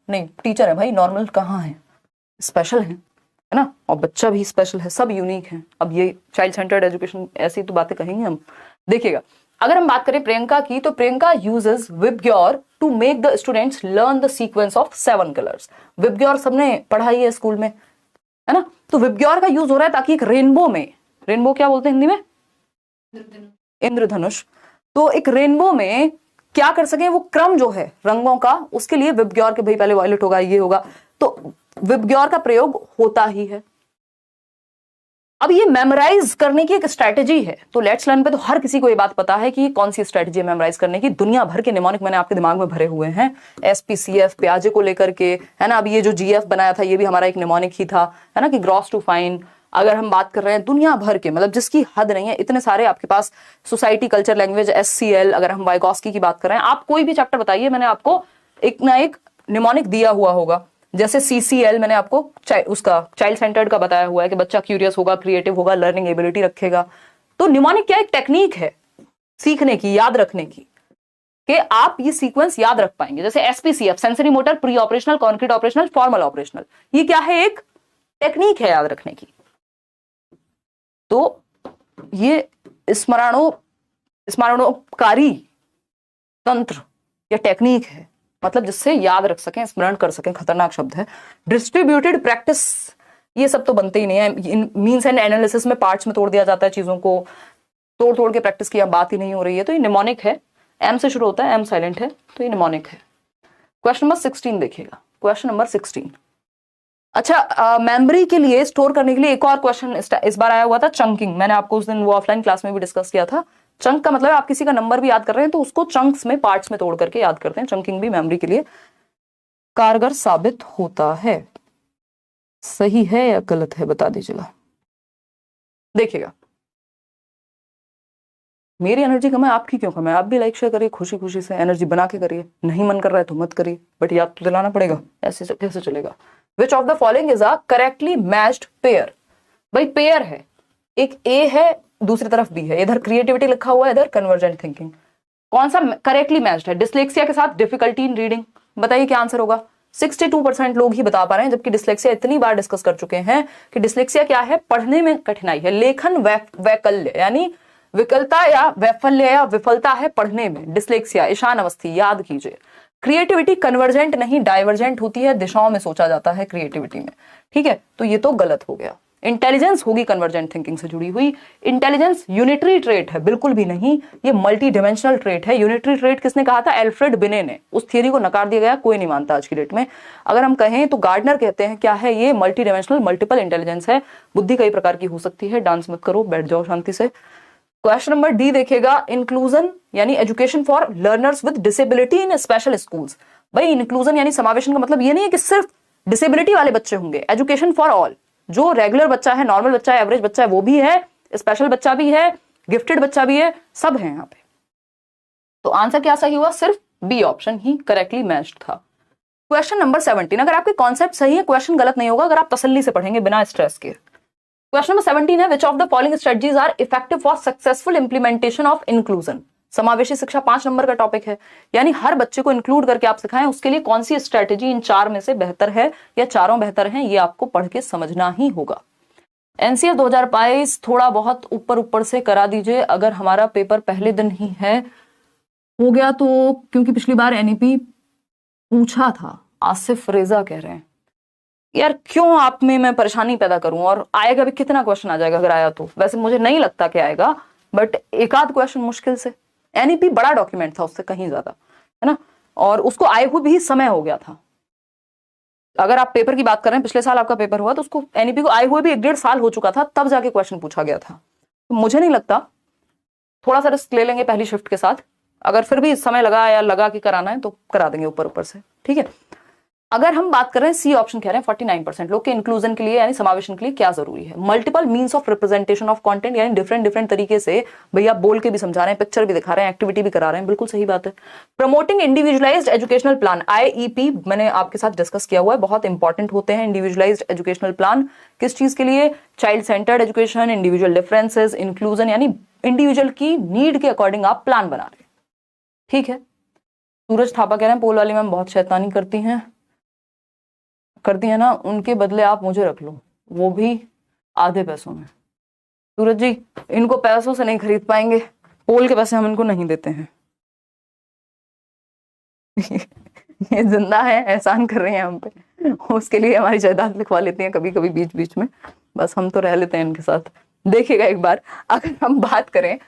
नहीं, टीचर है भाई, नॉर्मल कहाँ है, स्पेशल है ना, और बच्चा भी स्पेशल है, सब यूनिक है। अब ये चाइल्ड सेंटर्ड एजुकेशन ऐसी तो बातें कहेंगे हम। देखिएगा, अगर हम बात करें प्रियंका की, तो Priyanka uses VIBGYOR to make the students learn the sequence of 7 colours. VIBGYOR सबने पढ़ाई है स्कूल में, है ना, तो विबग्योर का यूज हो रहा है ताकि एक रेनबो में, रेनबो क्या बोलते हैं हिंदी में, इंद्रधनुष, तो एक रेनबो में क्या कर सके वो क्रम जो है रंगों का, उसके लिए विबग्योर के भाई पहले वायलेट होगा, ये होगा, तो विबग्योर का प्रयोग होता ही है। अब ये मेमोराइज करने की एक स्ट्रेटेजी है, तो लेट्स लर्न पे तो हर किसी को ये बात पता है कि कौन सी स्ट्रेटेजी है मेमोराइज करने की। दुनिया भर के निमोनिक मैंने आपके दिमाग में भरे हुए हैं, एसपीसीएफ प्याजे को लेकर के, है ना। अब ये जो जीएफ बनाया था ये भी हमारा एक निमोनिक ही था, है ना, कि ग्रॉस टू फाइन। अगर हम बात कर रहे हैं दुनिया भर के, मतलब जिसकी हद नहीं है, इतने सारे आपके पास, सोसाइटी कल्चर लैंग्वेज एससीएल, अगर हम वाइगॉस्की की बात कर रहे हैं, आप कोई भी चैप्टर बताइए, मैंने आपको एक ना एक निमोनिक दिया हुआ होगा। जैसे सीसीएल मैंने आपको उसका चाइल्ड सेंटर्ड का बताया हुआ है कि बच्चा क्यूरियस होगा, क्रिएटिव होगा, लर्निंग एबिलिटी रखेगा। तो निमोनिक क्या एक टेक्निक है सीखने की, याद रखने की, कि आप ये सीक्वेंस याद रख पाएंगे। जैसे SPCF, sensory motor, pre operational, concrete operational, formal operational, ये क्या है, एक टेक्निक है याद रखने की। तो ये स्मरणोकारी तंत्र या टेक्निक है, मतलब जिससे याद रख सकें, स्मरण कर सकें, खतरनाक शब्द है। डिस्ट्रीब्यूटेड प्रैक्टिस, ये सब तो बनते ही नहीं है। मीन्स एंड एनालिसिस में पार्ट्स में तोड़ दिया जाता है चीजों को, तोड़ तोड़ के प्रैक्टिस की बात ही नहीं हो रही है, तो ये निमोनिक है। एम से शुरू होता है, एम साइलेंट है, तो ये निमोनिक है। क्वेश्चन नंबर 16 देखिएगा, क्वेश्चन नंबर 16। अच्छा, मेमोरी के लिए, स्टोर करने के लिए एक और क्वेश्चन इस बार आया हुआ था, चंकिंग। मैंने आपको उस दिन वो ऑफलाइन क्लास में भी डिस्कस किया था। चंक का मतलब आप किसी का नंबर भी याद कर रहे हैं तो उसको चंक्स में, पार्ट्स में तोड़ करके याद करते हैं। चंकिंग भी मेमोरी के लिए कारगर साबित होता है। सही है या गलत है बता दीजिएगा। देखिएगा, मेरी एनर्जी कम है, आपकी क्यों कम है? आप भी लाइक शेयर करिए, खुशी खुशी से एनर्जी बना के करिए। नहीं मन कर रहा है तो मत करिए, बट याद तो दिलाना पड़ेगा, ऐसे कैसे चलेगा। विच of the following is a correctly matched pair? भाई पेयर है, एक ए है, दूसरी तरफ बी है, इधर क्रिएटिविटी लिखा हुआ है, इधर कन्वर्जेंट थिंकिंग। कौन सा करेक्टली मैच्ड है? डिसलेक्सिया के साथ डिफिकल्टी इन रीडिंग। बताइए क्या आंसर होगा? 62% लोग ही बता पा रहे हैं, जबकि डिसलेक्सिया इतनी बार डिस्कस कर चुके हैं कि डिसलेक्सिया क्या है, पढ़ने में कठिनाई है, लेखन वैकल्य यानी विकलता या वैफल्य या विफलता है पढ़ने में, डिसलेक्सिया ईशान अवस्थी, याद कीजिए। क्रिएटिविटी कन्वर्जेंट नहीं डाइवर्जेंट होती है, दिशाओं में सोचा जाता है क्रिएटिविटी में, ठीक है, तो ये तो गलत हो गया। इंटेलिजेंस होगी कन्वर्जेंट थिंकिंग से जुड़ी हुई। इंटेलिजेंस यूनिटरी ट्रेट है? बिल्कुल भी नहीं, ये मल्टी डिमेंशनल ट्रेट है। यूनिटरी ट्रेट किसने कहा था? एल्फ्रेड बिने ने। उस थियरी को नकार दिया गया, कोई नहीं मानता आज की डेट में। अगर हम कहें तो गार्डनर कहते हैं क्या है ये? मल्टी डिमेंशनल मल्टीपल इंटेलिजेंस है। बुद्धि कई प्रकार की हो सकती है। डांस मत करो, बैठ जाओ शांति से। क्वेश्चन नंबर डी देखिएगा, इंक्लूजन यानी education for learners with disability in special schools. भाई इंक्लूजन यानी समावेशन का मतलब ये नहीं है कि सिर्फ डिसेबिलिटी वाले बच्चे होंगे। एजुकेशन फॉर ऑल, जो रेगुलर बच्चा है, नॉर्मल बच्चा है, एवरेज बच्चा है, वो भी है, स्पेशल बच्चा भी है, गिफ्टेड बच्चा भी है, सब है यहाँ पे। तो आंसर क्या सही हुआ? सिर्फ बी ऑप्शन ही करेक्टली मैच्ड था। क्वेश्चन नंबर 17, अगर आपके कॉन्सेप्ट सही है क्वेश्चन गलत नहीं होगा अगर आप तसल्ली से पढ़ेंगे बिना स्ट्रेस के। क्वेश्चन नंबर 17 है, which of the following strategies are effective for successful implementation of inclusion. समावेशी शिक्षा 5 नंबर का टॉपिक है, यानी हर बच्चे को इंक्लूड करके आप सिखाएं, उसके लिए कौन सी स्ट्रेटेजी इन 4 में से बेहतर है या चारों बेहतर हैं, ये आपको पढ़ के समझना ही होगा। एनसीएफ 2022 थोड़ा बहुत ऊपर ऊपर से करा दीजिए, अगर हमारा पेपर पहले दिन ही है हो गया तो, क्योंकि पिछली बार एनईपी पूछा था। आसिफ रेजा कह रहे हैं यार क्यों आप में मैं परेशानी पैदा करूं, और आएगा भी कितना क्वेश्चन आ जाएगा अगर आया तो? वैसे मुझे नहीं लगता कि आएगा, बट एक आध क्वेश्चन मुश्किल से। एनईपी बड़ा डॉक्यूमेंट था उससे कहीं ज्यादा, है ना, और उसको आए हुए भी समय हो गया था। अगर आप पेपर की बात कर रहे हैं, पिछले साल आपका पेपर हुआ तो उसको एनईपी को आए हुए भी 1-1.5 साल हो चुका था, तब जाके क्वेश्चन पूछा गया था। तो मुझे नहीं लगता, थोड़ा सा रिस्क ले लेंगे पहली शिफ्ट के साथ, अगर फिर भी समय लगा या लगा कि कराना है तो करा देंगे ऊपर ऊपर से, ठीक है। अगर हम बात कर रहे हैं, सी ऑप्शन कह रहे हैं 49% लोग के इंक्लूजन के लिए यानी समावेशन के लिए क्या जरूरी है? Multiple means of representation of content, यानी डिफरेंट तरीके से भैया बोल के भी समझा रहे हैं, पिक्चर भी दिखा रहे हैं, एक्टिविटी भी करा रहे हैं, बिल्कुल सही बात है। Promoting individualised educational plan, IEP मैंने आपके साथ डिस्कस किया हुआ है, बहुत इंपॉर्टेंट होते हैं इंडिविजुअलाइज्ड एजुकेशनल प्लान। किस चीज के लिए? Child centred education, individual differences, inclusion, यानी इंडिविजुअल की नीड के अकॉर्डिंग आप प्लान बना रहे हैं, ठीक है। सूरज थापा कह रहे हैं पोल वाली मैम बहुत शैतानी करती हैं। करती है ना, उनके बदले आप मुझे रख लो, वो भी आधे पैसों में। सूरज जी, इनको पैसों से नहीं खरीद पाएंगे, पोल के पैसे हम इनको नहीं देते हैं। ये जिंदा है, एहसान कर रहे हैं हम पे, उसके लिए हमारी जायदाद लिखवा लेती हैं कभी कभी बीच बीच में, बस हम तो रह लेते हैं इनके साथ। देखिएगा एक बार, अगर हम बात करें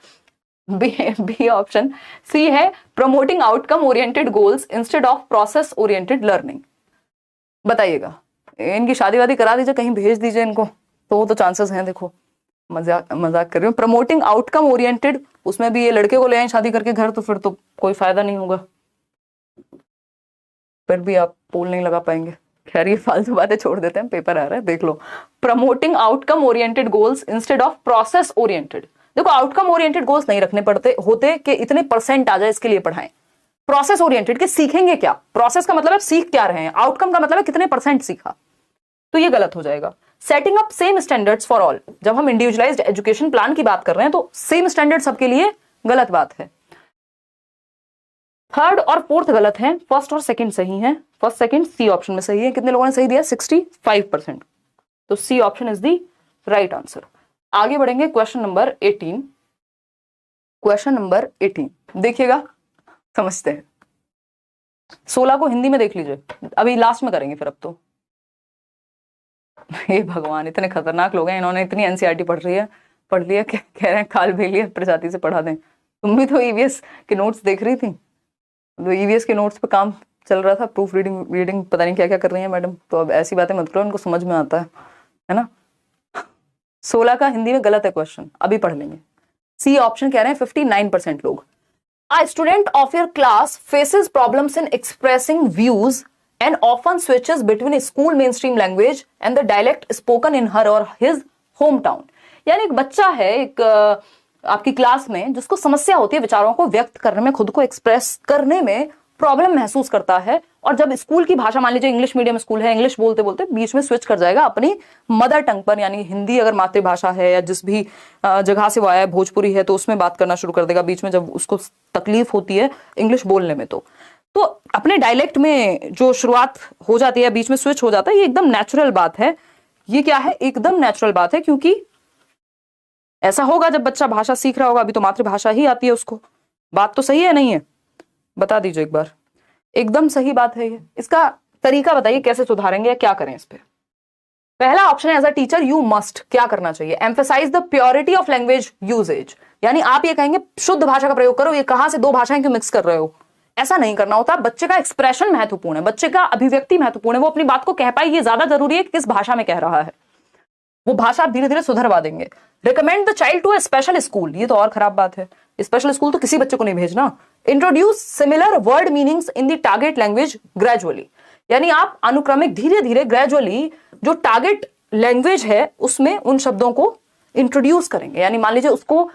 बी ऑप्शन सी है promoting outcome oriented goals instead of process oriented learning. बताइएगा, इनकी शादी वादी करा दीजिए, कहीं भेज दीजिए इनको, तो वो तो चांसेस हैं। देखो मजाक मजाक कर रही हूँ। प्रमोटिंग आउटकम ओरिएंटेड, उसमें भी ये लड़के को ले आए शादी करके घर, तो फिर तो कोई फायदा नहीं होगा, फिर भी आप पोल नहीं लगा पाएंगे। खैर ये फालतू बातें छोड़ देते हैं, पेपर आ रहा है देख लो। Promoting outcome oriented goals instead of process oriented. देखो आउटकम ओरिएंटेड गोल्स नहीं रखने पड़ते होते कि इतने परसेंट आ जाए इसके लिए पढ़ाएं। प्रोसेस ओरिएंटेड के सीखेंगे क्या, प्रोसेस का मतलब है सीख क्या रहे हैं, आउटकम का मतलब है कितने परसेंट सीखा, तो ये गलत हो जाएगा। Setting up same standards for all, जब हम इंडिविजुअलाइज्ड एजुकेशन प्लान की बात कर रहे हैं तो सेम स्टैंडर्ड सबके लिए गलत बात है। थर्ड और फोर्थ गलत है, फर्स्ट और सेकंड सही है। फर्स्ट सेकंड सी ऑप्शन में सही है। कितने लोगों ने सही दिया? 65%। तो C option is the right answer. आगे बढ़ेंगे क्वेश्चन नंबर 18। क्वेश्चन नंबर 18 देखिएगा, समझते हैं। 16 को हिंदी में देख लीजिए, अभी लास्ट में करेंगे फिर। अब तो हे भगवान, इतने खतरनाक लोग हैं, इन्होंने इतनी एनसीईआरटी पढ़ लिया, कह रहे हैं काल बेलिए प्रजाति से पढ़ा दें। तुम भी तो ईवीएस के नोट्स देख रही थी, तो ईवीएस के नोट्स पे काम चल रहा था, प्रूफ रीडिंग पता नहीं क्या क्या कर रही है मैडम। तो अब ऐसी बातें मत करो, इनको समझ में आता है ना। 16 का हिंदी में गलत है क्वेश्चन, अभी पढ़ लेंगे। सी ऑप्शन कह रहे हैं 59% लोग। A student of your class faces problems in expressing views and often switches between school mainstream language and the dialect spoken in her or his hometown। यानी एक बच्चा है, एक आपकी क्लास में, जिसको समस्या होती है विचारों को व्यक्त करने में, खुद को एक्सप्रेस करने में प्रॉब्लम महसूस करता है, और जब स्कूल की भाषा, मान लीजिए इंग्लिश मीडियम स्कूल है, इंग्लिश बोलते बोलते बीच में स्विच कर जाएगा अपनी मदर टंग पर, यानी हिंदी अगर मातृभाषा है या जिस भी जगह से वो आया है, भोजपुरी है, तो उसमें बात करना शुरू कर देगा बीच में, जब उसको तकलीफ होती है इंग्लिश बोलने में। तो अपने डायलेक्ट में जो शुरुआत हो जाती है, बीच में स्विच हो जाता है, ये एकदम नेचुरल बात है। ये क्या है? एकदम नेचुरल बात है, क्योंकि ऐसा होगा जब बच्चा भाषा सीख रहा होगा, अभी तो मातृभाषा ही आती है उसको। बात तो सही है नहीं है? बता दीजिए एक बार। एकदम सही बात है ये। इसका तरीका बताइए कैसे सुधारेंगे या क्या करें इस पे। पहला ऑप्शन है as a teacher you must, क्या करना चाहिए? Emphasise the purity of language usage, यानी आप ये कहेंगे शुद्ध भाषा का प्रयोग करो, ये कहां से दो भाषाएं क्यों मिक्स कर रहे हो, ऐसा नहीं करना होता। बच्चे का एक्सप्रेशन महत्वपूर्ण है, बच्चे का अभिव्यक्ति महत्वपूर्ण है, वो अपनी बात को कह पाए, ये ज्यादा जरूरी है कि किस भाषा में कह रहा है। वो भाषा आप धीरे धीरे सुधरवा देंगे। Recommend the child to a special school, ये तो और खराब बात है, स्पेशल स्कूल तो किसी बच्चे को नहीं भेजना। Introduce similar word meanings in the target language gradually, यानी आप अनुक्रमिक धीरे धीरे ग्रेजुअली जो टारगेट लैंग्वेज है उसमें उन शब्दों को इंट्रोड्यूस करेंगे। यानी मान लीजिए उसको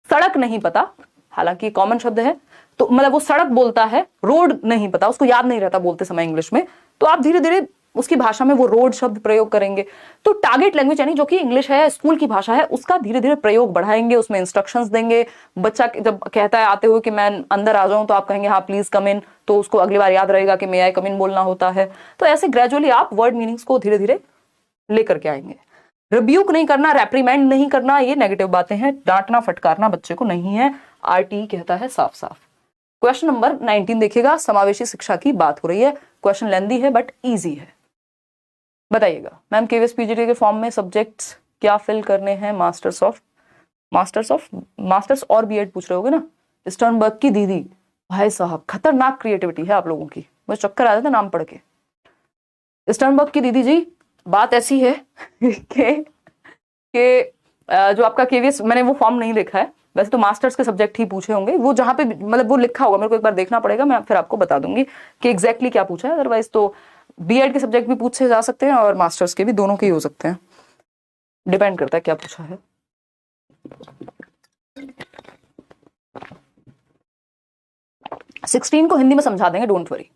सड़क नहीं पता, हालांकि कॉमन शब्द है, तो मतलब वो सड़क बोलता है, रोड नहीं पता, उसको याद नहीं रहता बोलते समय इंग्लिश में, तो आप धीरे धीरे उसकी भाषा में वो रोड शब्द प्रयोग करेंगे। तो टारगेट लैंग्वेज यानी जो कि इंग्लिश है, स्कूल की भाषा है, उसका धीरे धीरे प्रयोग बढ़ाएंगे, उसमें इंस्ट्रक्शंस देंगे। बच्चा जब कहता है आते हुए कि मैं अंदर आ जाऊं, तो आप कहेंगे हाँ प्लीज कम इन, तो उसको अगली बार याद रहेगा कि मे आई कम इन बोलना होता है। तो ऐसे ग्रेजुअली आप वर्ड मीनिंग्स को धीरे धीरे लेकर के आएंगे। रिब्यूक नहीं करना, रेप्रीमेंड नहीं करना, ये नेगेटिव बातें हैं। डांटना फटकारना बच्चे को नहीं है, आरटी कहता है साफ साफ। क्वेश्चन नंबर 19 देखिएगा, समावेशी शिक्षा की बात हो रही है। क्वेश्चन लेंदी है बट इजी है। बताइएगा मैम, केवीएस पीजीटी के फॉर्म में सब्जेक्ट्स क्या फिल करने हैं? मास्टर्स और बीएड पूछ रहे होगे ना। स्टर्नबर्ग की दीदी, भाई साहब खतरनाक क्रिएटिविटी है आप लोगों की, मुझे चक्कर आ जाता नाम पढ़ के। स्टर्नबर्ग की दीदी जी, बात ऐसी है कि जो आपका केवीएस, मैंने वो फॉर्म नहीं देखा है, वैसे तो मास्टर्स के सब्जेक्ट ही पूछे होंगे, वो जहां पे मतलब वो लिखा होगा, मेरे को एक बार देखना पड़ेगा, मैं फिर आपको बता दूंगी कि एग्जैक्टली क्या पूछा है। अदरवाइज तो बीएड के सब्जेक्ट भी पूछे जा सकते हैं और मास्टर्स के भी, दोनों के ही हो सकते हैं, डिपेंड करता है क्या पूछा है। सिक्सटीन को हिंदी में समझा देंगे, don't worry.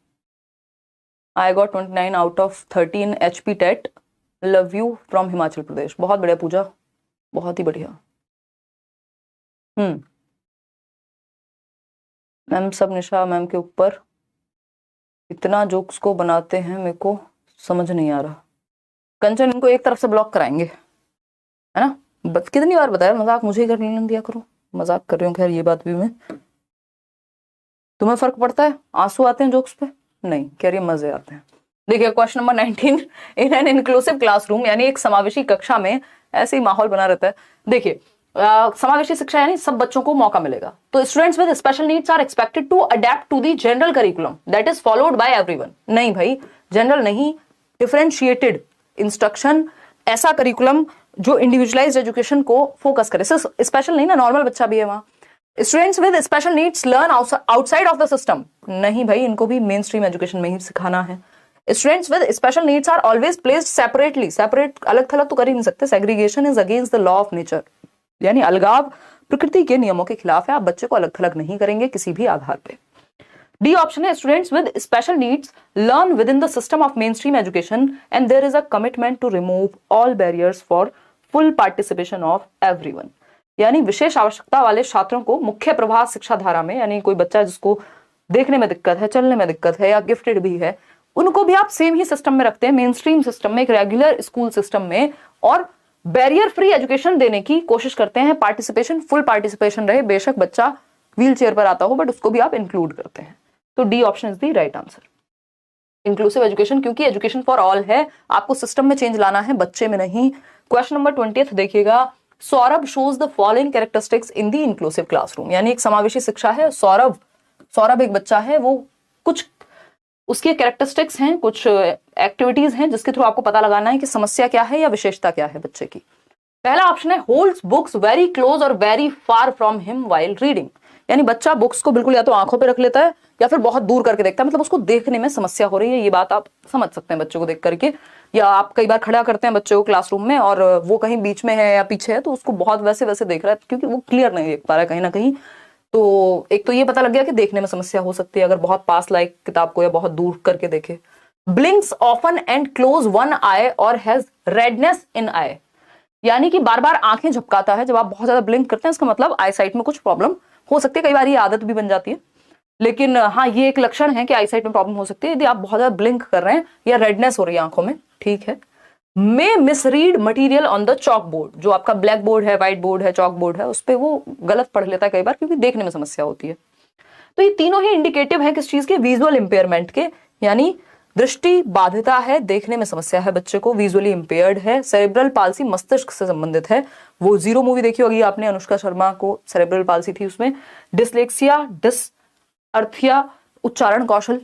I got 29 out of 13 HP TET, love you from Himachal Pradesh. बहुत बढ़िया पूजा, बहुत ही बढ़िया। मैम सब निशा मैम के ऊपर इतना जोक्स को बनाते हैं, मेरे को समझ नहीं आ रहा। कंचन, इनको एक तरफ से ब्लॉक कराएंगे, है ना। कितनी बार बताया मजाक मुझे ही करने दिया करो। मजाक कर रही हूँ, खैर ये बात भी मैं। तुम्हें फर्क पड़ता है? आंसू आते हैं जोक्स पे? नहीं, कह रही मजे आते हैं। देखिए question number 19, in an inclusive classroom, यानी एक समावेशी कक्षा में ऐसे ही माहौल बना रहता है। देखिए समावेशी शिक्षा यानी सब बच्चों को मौका मिलेगा। तो students with special needs are expected to adapt to the general curriculum that is followed by everyone. नहीं भाई, जनरल नहीं, डिफरेंशिएटेड इंस्ट्रक्शन, ऐसा करिकुलम जो इंडिविजुअलाइज्ड एजुकेशन को फोकस करे। सिर्फ स्पेशल नहीं ना, नॉर्मल बच्चा भी है वहां। Students with special needs learn outside of the system. नहीं भाई, इनको भी मेन स्ट्रीम एजुकेशन में ही सिखाना है। Students with special needs are always placed separately. Separate, अलग थलग तो कर ही नहीं सकते। Segregation is against the law of nature, यानी अलगाव प्रकृति के नियमों के खिलाफ है। आप बच्चे को अलग थलग नहीं करेंगे किसी भी आधार पे। डी ऑप्शन है, students with special needs learn within the system of mainstream education and there is a commitment to remove all barriers for full participation of everyone. यानी विशेष आवश्यकता वाले छात्रों को मुख्य प्रवाह शिक्षा धारा में, यानी कोई बच्चा जिसको देखने में दिक्कत है, चलने में दिक्कत है या गिफ्टेड भी है, उनको भी आप सेम ही सिस्टम में रखते हैं, मेन स्ट्रीम सिस्टम में, एक रेगुलर स्कूल सिस्टम में, और बैरियर फ्री एजुकेशन देने की कोशिश करते हैं। पार्टिसिपेशन, फुल पार्टिसिपेशन रहे, बेशक बच्चा व्हील चेयर पर आता हो बट उसको भी आप इंक्लूड करते हैं। तो D option is the right answer, inclusive education, क्योंकि एजुकेशन फॉर ऑल है, आपको सिस्टम में चेंज लाना है, बच्चे में नहीं। क्वेश्चन नंबर 20 देखिएगा, Saurabh shows the following characteristics in the inclusive classroom. यानी एक समावेशी शिक्षा है, सौरभ एक बच्चा है, वो कुछ उसके कैरेक्टरिस्टिक्स हैं, कुछ एक्टिविटीज हैं जिसके थ्रू आपको पता लगाना है कि समस्या क्या है या विशेषता क्या है बच्चे की। पहला ऑप्शन है, होल्ड्स बुक्स वेरी क्लोज और very far from him while reading. यानी बच्चा बुक्स को बिल्कुल या तो आंखों पे रख लेता है या फिर बहुत दूर करके देखता है, मतलब उसको देखने में समस्या हो रही है। ये बात आप समझ सकते हैं बच्चों को देख करके। या आप कई बार खड़ा करते हैं बच्चे को क्लासरूम में और वो कहीं बीच में है या पीछे है, तो उसको बहुत वैसे वैसे देख रहा है क्योंकि वो क्लियर नहीं देख पा रहा है कहीं ना कहीं। तो एक तो ये पता लग गया कि देखने में समस्या हो सकती है अगर बहुत पास लाइक किताब को या बहुत दूर करके देखे। Blinks often and close one eye or has redness इन आई। यानी कि बार बार आंखें झपकाता है। जब आप बहुत ज्यादा ब्लिंक करते हैं इसका मतलब आई साइट में कुछ प्रॉब्लम हो सकती है। कई बार ये आदत भी बन जाती है, लेकिन हाँ ये एक लक्षण है कि आई साइट में प्रॉब्लम हो सकती है यदि आप बहुत ज्यादा ब्लिंक कर रहे हैं या रेडनेस हो रही है आंखों में। ठीक है। May misread material on the chalk board. जो आपका ब्लैक बोर्ड है, व्हाइट बोर्ड है, चॉक बोर्ड है, उस पर वो गलत पढ़ लेता है कई बार क्योंकि देखने में समस्या होती है। तो ये तीनों ही इंडिकेटिव है किस चीज के? विजुअल इंपेयरमेंट के। यानी दृष्टि बाधिता है, देखने में समस्या है बच्चे को, विजुअली इंपेयर्ड है। सेरेब्रल पाल्सी मस्तिष्क से संबंधित है। वो जीरो मूवी देखी होगी आपने, अनुष्का शर्मा को सेरेब्रल पाल्सी थी, उसमें डिसलेक्सिया, डिसअर्थिया, उच्चारण कौशल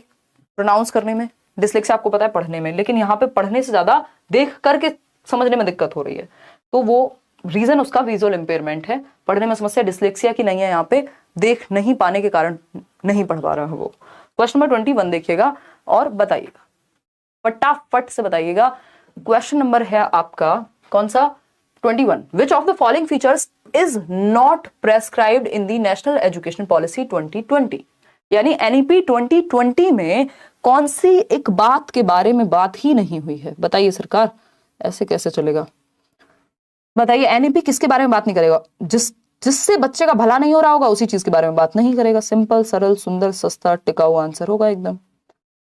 प्रोनाउंस करने में, डिसलेक्सिया आपको पता है पढ़ने में, लेकिन यहाँ पे पढ़ने से ज्यादा देख करके समझने में दिक्कत हो रही है। तो वो रीजन उसका विजुअल इंपेयरमेंट है। पढ़ने में समस्या डिसलेक्सिया की नहीं है, यहाँ पे देख नहीं पाने के कारण नहीं पढ़ पा रहा है वो। क्वेश्चन नंबर 21 देखिएगा और बताइएगा, फटाफट से बताइएगा। क्वेश्चन नंबर है आपका कौन सा? 21। विच of the following features is not prescribed in the national education policy 2020। यानी एनईपी 2020 में कौन सी एक बात के बारे में बात ही नहीं हुई है? बताइए सरकार, ऐसे कैसे चलेगा? बताइए, एनईपी किसके बारे में बात नहीं करेगा? जिससे बच्चे का भला नहीं हो रहा होगा उसी चीज के बारे में बात नहीं करेगा। सिंपल, सरल, सुंदर, सस्ता, टिकाऊ आंसर होगा एकदम।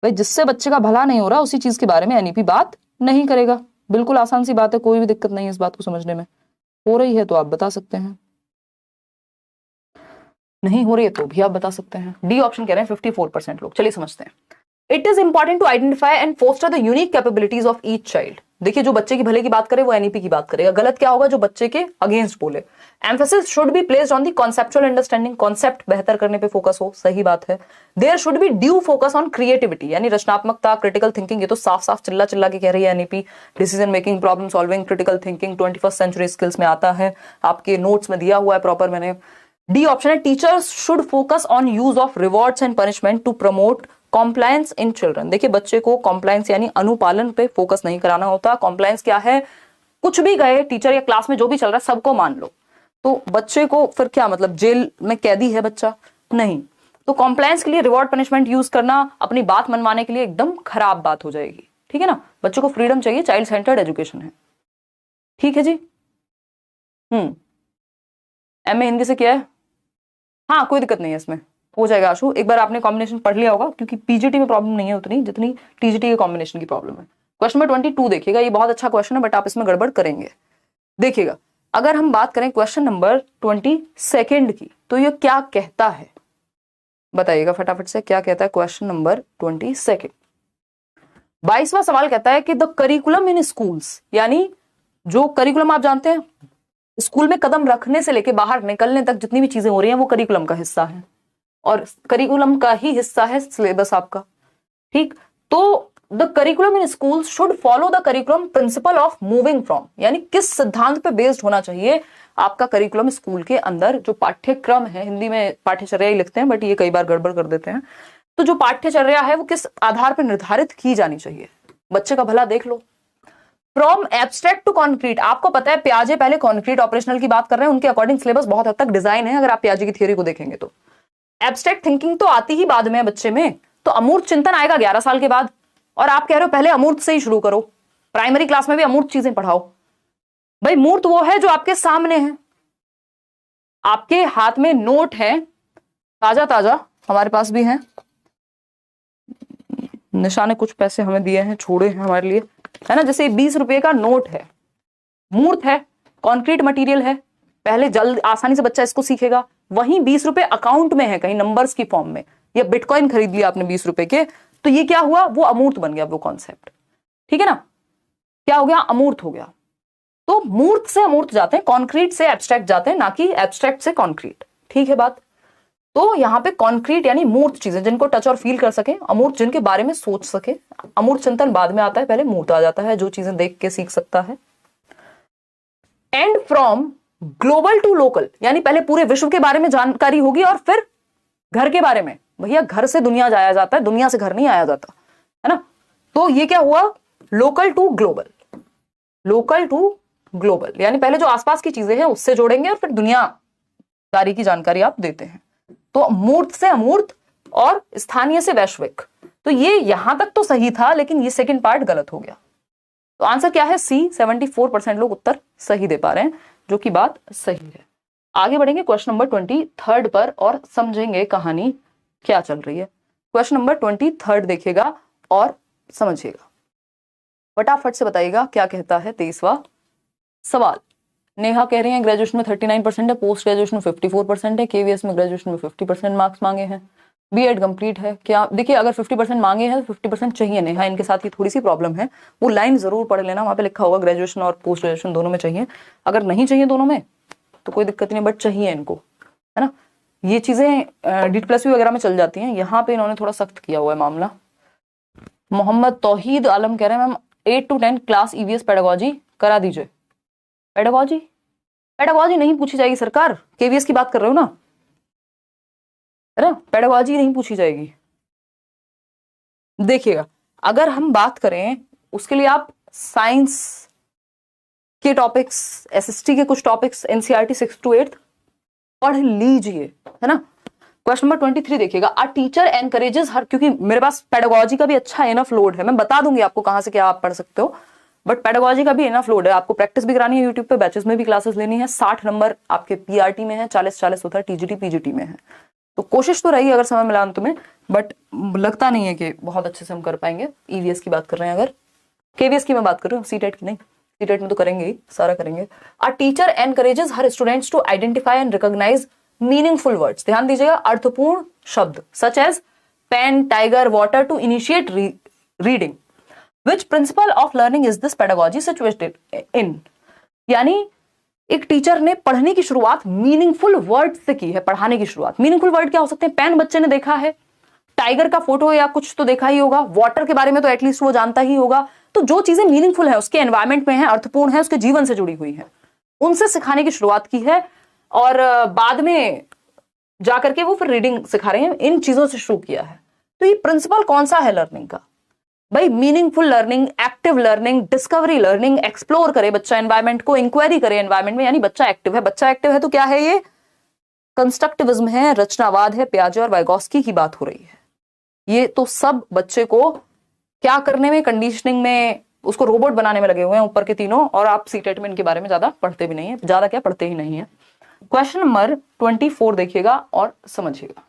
भाई जिससे बच्चे का भला नहीं हो रहा उसी चीज के बारे में एनईपी बात नहीं करेगा। बिल्कुल आसान सी बात है, कोई भी दिक्कत नहीं है इस बात को समझने में। हो रही है तो आप बता सकते हैं, नहीं हो रही है तो भी आप बता सकते हैं। डी ऑप्शन कह रहे हैं 54% लोग। चलिए समझते हैं। It is important to identify and foster the unique capabilities of each child. देखिए, जो बच्चे की भले की बात करे वो एनईपी की बात करेगा। गलत क्या होगा? जो बच्चे के अगेंस्ट बोले। Emphasis should be placed on the conceptual understanding. Concept बेहतर करने पे फोकस हो, सही बात है। There should be due focus on creativity, यानी रचनात्मकता, क्रिटिकल थिंकिंग। ये तो साफ साफ चिल्ला चिल्ला के कह रही है NEP. Decision making, problem solving, critical thinking 21st century skills में आता है, आपके नोट्स में दिया हुआ है प्रॉपर मैंने। डी ऑप्शन है, teachers should focus on use of rewards and punishment to promote compliance in children. देखिए, बच्चे को कॉम्प्लायंस यानी अनुपालन पे फोकस नहीं कराना होता। कॉम्प्लायंस क्या है? कुछ भी गए टीचर या क्लास में जो भी चल रहा है सबको मान लो। तो बच्चे को फिर क्या मतलब, जेल में कैदी है बच्चा? नहीं। तो कॉम्प्लायंस के लिए रिवॉर्ड पनिशमेंट यूज करना अपनी बात मनवाने के लिए एकदम खराब बात हो जाएगी। ठीक है ना? बच्चों को फ्रीडम चाहिए, चाइल्ड सेंटर्ड एजुकेशन है। ठीक है जी। एमए हिंदी से क्या है? हाँ, कोई दिक्कत नहीं है इसमें, हो जाएगा आशु। एक बार आपने कॉम्बिनेशन पढ़ लिया होगा, क्योंकि पीजीटी में प्रॉब्लम नहीं है उतनी जितनी टीजीटी के कॉम्बिनेशन की प्रॉब्लम है। क्वेश्चन नंबर 22 देखिएगा, ये बहुत अच्छा क्वेश्चन है बट आप इसमें गड़बड़ करेंगे। देखिएगा, अगर हम बात करें क्वेश्चन नंबर 22 की, तो ये क्या कहता है बताइएगा फटाफट से, क्या कहता है क्वेश्चन नंबर 22। 22वां सवाल कहता है कि द करिकुलम इन स्कूल्स, यानी जो करिकुलम आप जानते हैं, स्कूल में कदम रखने से लेके बाहर निकलने तक जितनी भी चीजें हो रही हैं वो करिकुलम का हिस्सा है, और करिकुलम का ही हिस्सा है सिलेबस आपका, ठीक। तो the curriculum in school should follow the curriculum principle of moving from, यानी किस सिद्धांत पे बेस्ड होना चाहिए आपका करिकुलम स्कूल के अंदर। जो पाठ्यक्रम है, हिंदी में पाठ्यचर्या ही लिखते हैं बट ये कई बार गड़बड़ कर देते हैं, तो जो पाठ्यचर्या है वो किस आधार पर निर्धारित की जानी चाहिए, बच्चे का भला देख लो। फ्रॉम एब्स्ट्रैक्ट टू कॉन्क्रीट, आपको पता है पियाजे पहले कॉन्क्रीट ऑपरेशनल की बात कर रहे हैं, उनके अकॉर्डिंग सिलेबस बहुत हद तक डिजाइन है, अगर आप पियाजे की थ्योरी को देखेंगे तो। एब्स्ट्रैक्ट थिंकिंग तो आती ही बाद में है बच्चे में, तो अमूर्त चिंतन आएगा 11 साल के बाद, और आप कह रहे हो पहले अमूर्त से ही शुरू करो, प्राइमरी क्लास में भी अमूर्त चीजें पढ़ाओ। भाई मूर्त वो है जो आपके सामने है, आपके हाथ में नोट है ताजा ताजा, हमारे पास भी है, निशा ने कुछ पैसे हमें दिए हैं, छोड़े हैं हमारे लिए, है ना। जैसे 20 रुपए का नोट है, मूर्त है, कॉन्क्रीट मटेरियल है, पहले जल्द आसानी से बच्चा इसको सीखेगा। वहीं 20 रुपए अकाउंट में है कहीं नंबर्स की फॉर्म में, या बिटकॉइन खरीद लिया आपने 20 रुपए के, तो ये क्या हुआ, वो अमूर्त बन गया वो कॉन्सेप्ट, ठीक है ना, क्या हो गया, अमूर्त हो गया। तो मूर्त से अमूर्त जाते हैं, कॉन्क्रीट से एब्स्ट्रैक्ट जाते हैं, ना कि एब्स्ट्रैक्ट से कॉन्क्रीट, ठीक है बात। तो यहाँ पे कॉन्क्रीट यानी मूर्त चीजें जिनको टच और फील कर सके, अमूर्त जिनके बारे में सोच सके, अमूर्त चिंतन बाद में आता है, पहले मूर्त आ जाता है जो चीजें देख के सीख सकता है। And from global to local, यानी पहले पूरे विश्व के बारे में जानकारी होगी और फिर घर के बारे में, भैया घर से दुनिया जाया जाता है, दुनिया से घर नहीं आया जाता, है ना। तो ये क्या हुआ, local to global, local to global, यानी पहले जो आसपास की चीजें हैं उससे जोड़ेंगे और फिर दुनियादारी की जानकारी आप देते हैं। तो मूर्त से अमूर्त और स्थानीय से वैश्विक, तो ये यहां तक तो सही था, लेकिन ये सेकंड पार्ट गलत हो गया। तो आंसर क्या है, सी। 74% लोग उत्तर सही दे पा रहे हैं, जो कि बात सही है। आगे बढ़ेंगे क्वेश्चन नंबर 23 पर और समझेंगे कहानी क्या चल रही है। क्वेश्चन नंबर 23 देखिएगा और समझिएगा, फटाफट से बताइएगा क्या कहता है 23वां सवाल। नेहा कह रही है ग्रेजुएशन में 39% है, पोस्ट ग्रेजुएशन में 54% है, केवीएस में ग्रेजुएशन में 50% मार्क्स मांगे हैं, बीएड कंप्लीट है क्या। देखिए अगर 50% मांगे हैं तो 50% चाहिए नेहा, इनके साथ ही थोड़ी सी प्रॉब्लम है, वो लाइन जरूर पढ़ लेना, वहां पे लिखा होगा ग्रेजुएशन और पोस्ट ग्रेजुएशन दोनों में चाहिए। अगर नहीं चाहिए दोनों में तो कोई दिक्कत नहीं, बट चाहिए इनको, है ना। ये चीजें DPLSB वगैरह में चल जाती हैं, यहाँ पे इन्होंने थोड़ा सख्त किया हुआ है मामला। मोहम्मद तौहीद आलम कह रहे हैं ma'am 8 to 10 class EVS pedagogy करा दीजिए। पेडागोजी, पेडागोजी नहीं पूछी जाएगी सरकार, केवीएस की बात कर रहे हो ना, है ना, पेडागोजी नहीं पूछी जाएगी। देखिएगा अगर हम बात करें उसके लिए आप साइंस के टॉपिक्स, SST के कुछ टॉपिक्स, NCERT 6 to 8 पढ़ लीजिए, है ना। क्वेश्चन नंबर 23 देखिएगा, अ टीचर एनकरेजेस हर, क्योंकि मेरे पास पेडागोजी का भी अच्छा इनफ लोड है, मैं बता दूंगी आपको कहां से क्या आप पढ़ सकते हो, बट पेडागोजी का भी इनफ लोड है, आपको प्रैक्टिस भी करानी है यूट्यूब पे, बैचेस में भी क्लासेस लेनी है। 60 नंबर आपके PRT में है, 40-40 होता है TGT PGT में है, तो कोशिश तो रही अगर समय मिला अंत में, बट लगता नहीं है कि बहुत अच्छे से हम कर पाएंगे। EVS की बात कर रहे हैं, अगर KVS की मैं बात कर रही हूँ, CTET की नहीं, CTET में तो करेंगे ही, सारा करेंगे। A teacher encourages her students to identify and recognise meaningful words, ध्यान दीजिएगा, अर्थपूर्ण शब्द such as pen, tiger, water to initiate reading. Which principle of learning is this pedagogy situated in? यानी एक टीचर ने पढ़ने की शुरुआत मीनिंगफुल वर्ड से की है, पढ़ाने की शुरुआत। मीनिंगफुल वर्ड क्या हो सकते हैं, पेन बच्चे ने देखा है, टाइगर का फोटो या कुछ तो देखा ही होगा, वाटर के बारे में तो एटलीस्ट वो जानता ही होगा। तो जो चीजें मीनिंगफुल है, उसके एनवायरमेंट में है, अर्थपूर्ण है, उसके जीवन से जुड़ी हुई है, उनसे सिखाने की शुरुआत की है, और बाद में जाकर के वो फिर रीडिंग सिखा रहे हैं, इन चीजों से शुरू किया है। तो ये प्रिंसिपल कौन सा है लर्निंग का, भाई meaningful learning, active learning, discovery learning, explore करे बच्चा एनवायरमेंट को, इंक्वायरी करे एनवायरमेंट में, यानी बच्चा एक्टिव है। बच्चा एक्टिव है तो क्या है, ये कंस्ट्रक्टिविज्म है, रचनावाद है, पियाजे और वाइगोस्की की बात हो रही है। ये तो सब बच्चे को क्या करने में, कंडीशनिंग में, उसको रोबोट बनाने में लगे हुए हैं ऊपर के तीनों, और आप CTET में इनके बारे में ज्यादा पढ़ते भी नहीं है, ज्यादा क्या पढ़ते ही नहीं है। क्वेश्चन नंबर 24 देखिएगा और समझिएगा।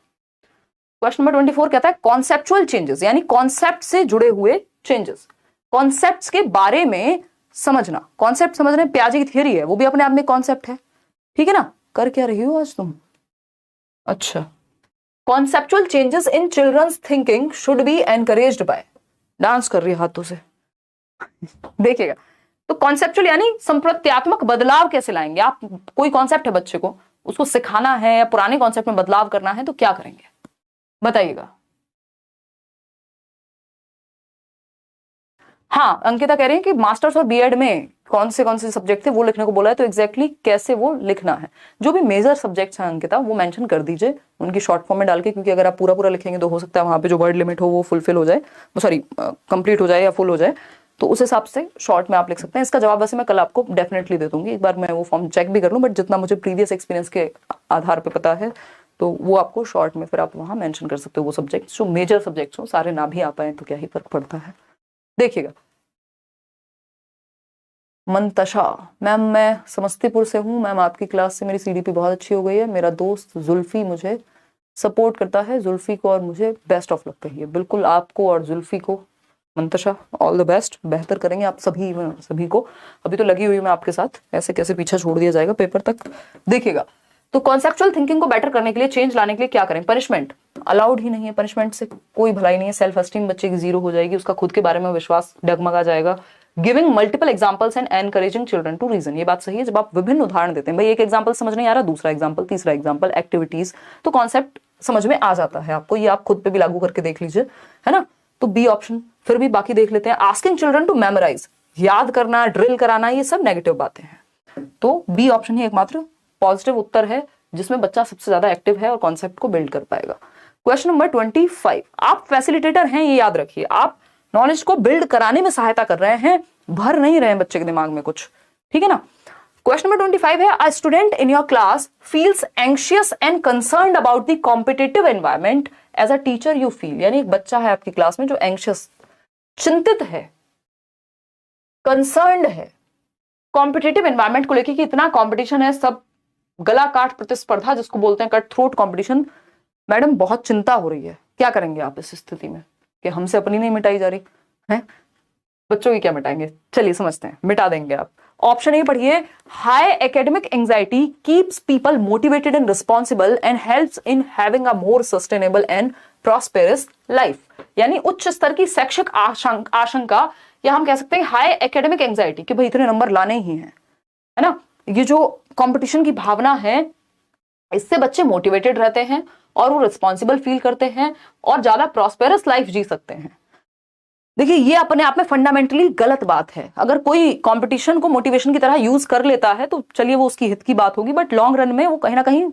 क्वेश्चन नंबर 24 कहता है कॉन्सेप्चुअल चेंजेस, यानी कॉन्सेप्ट से जुड़े हुए चेंजेस। कॉन्सेप्ट्स के बारे में समझना, कॉन्सेप्ट समझना पियाजे की थियरी है, वो भी अपने आप में कॉन्सेप्ट है, ठीक है ना। कर क्या रही हो आज तुम? अच्छा, conceptual changes in children's thinking should be encouraged by, dance कर रही है हाथों से देखिएगा, तो कॉन्सेप्चुअल यानी संप्रत्यात्मक बदलाव कैसे लाएंगे आप। कोई कॉन्सेप्ट है बच्चे को, उसको सिखाना है या पुराने कॉन्सेप्ट में बदलाव करना है, तो क्या करेंगे बताइएगा। हाँ, अंकिता कह रही है कि मास्टर्स और बीएड में कौन से सब्जेक्ट थे वो लिखने को बोला है, तो एग्जैक्टली कैसे वो लिखना है। जो भी मेजर सब्जेक्ट्स हैं अंकिता, वो मेंशन कर दीजिए उनकी शॉर्ट फॉर्म में डाल के, क्योंकि अगर आप पूरा पूरा लिखेंगे तो हो सकता है वहां पे जो वर्ड लिमिट हो वो फुलफिल हो जाए, सॉरी कंप्लीट हो जाए या फुल हो जाए, तो उस हिसाब से शॉर्ट में आप लिख सकते हैं। इसका जवाब वैसे मैं कल आपको डेफिनेटली दे दूंगी, एक बार मैं वो फॉर्म चेक भी कर लूँ, बट जितना मुझे प्रीवियस एक्सपीरियंस के आधार पर पता है तो वो आपको शॉर्ट में फिर आप वहां मेंशन कर सकते हो वो सब्जेक्ट जो मेजर सब्जेक्ट्स हो। सारे ना भी आ पाए तो क्या ही फर्क पड़ता है। देखिएगा, मंतशा मैम, मैं समस्तीपुर से हूँ मैम, आपकी क्लास से मेरी सीडीपी बहुत अच्छी हो गई है, मेरा दोस्त जुल्फी मुझे सपोर्ट करता है, जुल्फी को और मुझे बेस्ट ऑफ लक कहिए। बिल्कुल आपको और जुल्फी को मंतशा ऑल द बेस्ट, बेहतर करेंगे आप सभी को। अभी तो लगी हुई मैं आपके साथ, ऐसे कैसे पीछा छोड़ दिया जाएगा पेपर तक। देखिएगा, तो कॉन्सेप्चुअल थिंकिंग को बेटर करने के लिए, चेंज लाने के लिए क्या करें। पनिशमेंट अलाउड ही नहीं है, पनिशमेंट से कोई भलाई नहीं है, सेल्फ एस्टीम बच्चे की जीरो हो जाएगी, उसका खुद के बारे में विश्वास डगमगा जाएगा। Giving multiple examples and encouraging children to reason, ये बात सही है, जब आप विभिन्न उदाहरण देते हैं, भाई एक एग्जांपल समझ नहीं आ रहा, दूसरा एग्जांपल, तीसरा एग्जांपल, एक्टिविटीज, तो कॉन्सेप्ट समझ में आ जाता है आपको। ये आप खुद पे भी लागू करके देख लीजिए, है ना। तो बी ऑप्शन, फिर भी बाकी देख लेते हैं। आस्किंग चिल्ड्रन टू मेमोराइज, याद करना, ड्रिल कराना, ये सब नेगेटिव बातें हैं, तो बी ऑप्शन ही एकमात्र पॉजिटिव उत्तर है जिसमें बच्चा सबसे ज्यादा एक्टिव है और कॉन्सेप्ट को बिल्ड कर पाएगा। क्वेश्चन नंबर 25, आप फैसिलिटेटर हैं, ये याद रखिए, आप नॉलेज को बिल्ड कराने में सहायता कर रहे हैं, भर नहीं रहे हैं बच्चे के दिमाग में कुछ, ठीक है ना। क्वेश्चन नंबर 25 है, a student in your class feels anxious and concerned about the competitive environment as a teacher you feel, यानी एक बच्चा है आपकी क्लास में जो एंशियस, चिंतित है, कंसर्न्ड है कॉम्पिटिटिव एनवायरमेंट को लेकर कि इतना कॉम्पिटिशन है, सब गला काट प्रतिस्पर्धा जिसको बोलते हैं, कट थ्रोट कॉम्पिटिशन, मैडम बहुत चिंता हो रही है, क्या करेंगे आप इस स्थिति में कि हमसे अपनी नहीं मिटाई जा रही है, बच्चों की क्या मिटाएंगे, चलिए समझते हैं, मिटा देंगे आप। ऑप्शन ए पढ़िए, high academic anxiety keeps people motivated and responsible and helps in having a more sustainable and prosperous life, यानी उच्च स्तर की शैक्षिक आशंका, या हम कह सकते हैं हाई एकेडमिक एंजाइटी, कि भाई इतने नंबर लाने ही हैं, है ना। ये जो कंपटीशन की भावना है, इससे बच्चे मोटिवेटेड रहते हैं और वो रिस्पॉन्सिबल फील करते हैं और ज्यादा प्रॉस्पेरस लाइफ जी सकते हैं। देखिए, ये अपने आप में फंडामेंटली गलत बात है। अगर कोई कंपटीशन को मोटिवेशन की तरह यूज कर लेता है तो चलिए वो उसकी हित की बात होगी, बट लॉन्ग रन में वो कहीं ना कहीं